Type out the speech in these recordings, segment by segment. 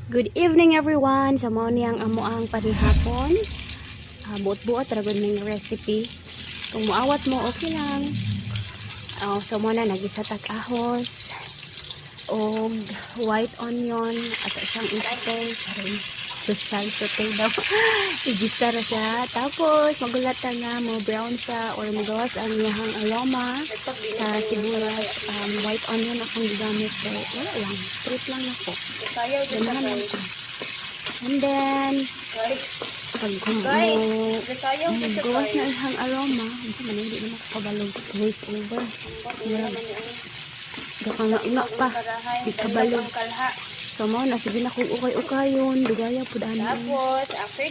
Good evening everyone. Sa mao niyang amo ang panihapon. Buot-buot ra gud ning recipe. Kung muawat mo okay lang. So mo na nagisatag ahos og white onion at isang ito social saute daw. Igisa ra siya. Tapos magulatan na mo brown siya or magawas ang iyang aroma sa sibuyas. White onion akong gigamit pero wala lang. Fruit lang ako. Ganahan lang siya. And then pag magawas na iyang aroma, hindi man hindi na makabalog. Waste over. Gakanga pa. Di kabalog. So mo na sige na kung ukay-ukayon, dugaya pud ani.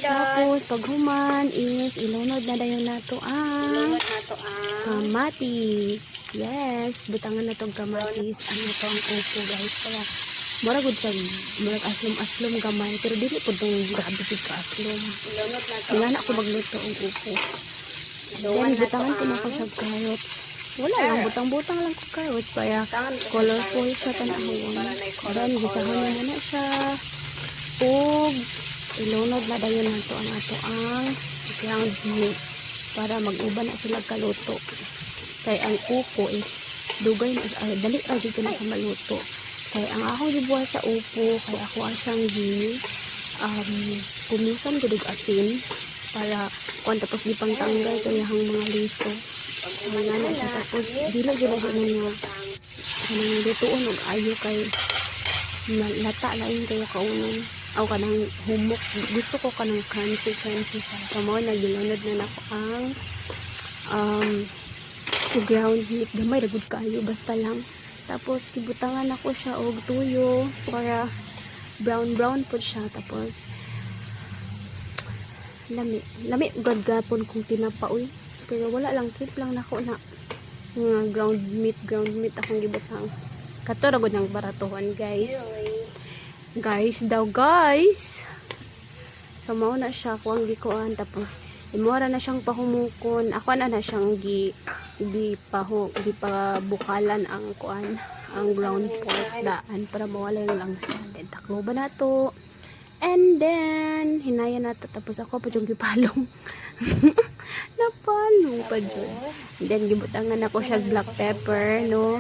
Tapos pag human is ilunod na dayon nato ang kamatis. Yes, butangan na tong kamatis. Ano to ang upo guys. Kaya mura gud sa murag aslom-aslom gamay pero dili pud tong grabe gud ka aslom. Ilunod na to. Nga na ko magluto ang upo. Then butangan ko na ko sa carrots. Wala lang, butang-butang lang ko carrots. Kaya colorful siya tanahon. Then, gitahon na muna siya. Ug, ilunod na dayon nato ang ato ang ground meat. Para mag-uban na sila kaluto. Kaya ang upo is dugay na, dali pa dito na sa maluto. Kaya ang akong gibuhat sa upo, kaya ako asang kumisan ko dug asin. Para, kung tapos di pang tanggal ito yung mga liso. Mga na siya. Tapos, dila dyan na niya. Kanang lutoon og ayo kay lata lain kayo kaunon. Aw kanang humok. Gusto ko kanang crunchy sa. Kamo na gilunod na nako ang ground meat. Gamay ra gud kaayo basta lang. Tapos kibutangan ako siya og tuyo para brown po siya. Tapos lami ugad gapon kung tinapaoy. Pero wala lang, trip lang nako na ground meat akong gibutang. Kato ra gud nang baratuhan, guys. Guys. So mao na siya ko ang gikuan tapos imora na siyang pahumukon. Ako na siyang di pa bukalan ang kuan, ang ground pork daan para mawala yung langsa. Then taklo ba nato? And then hinaya nato tapos ako pa yung gipalong. Napalong pa dyan. Then gibutangan ako siya black pepper, no.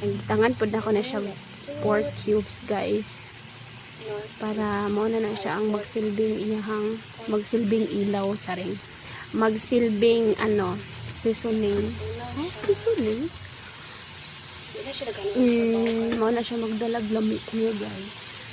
Gibutangan po na ako na siya pork cubes, guys. Para mo na siya ang magsilbing ilaw, charing. Magsilbing seasoning. Seasoning? Mo na siya magdalag lamig niya, guys.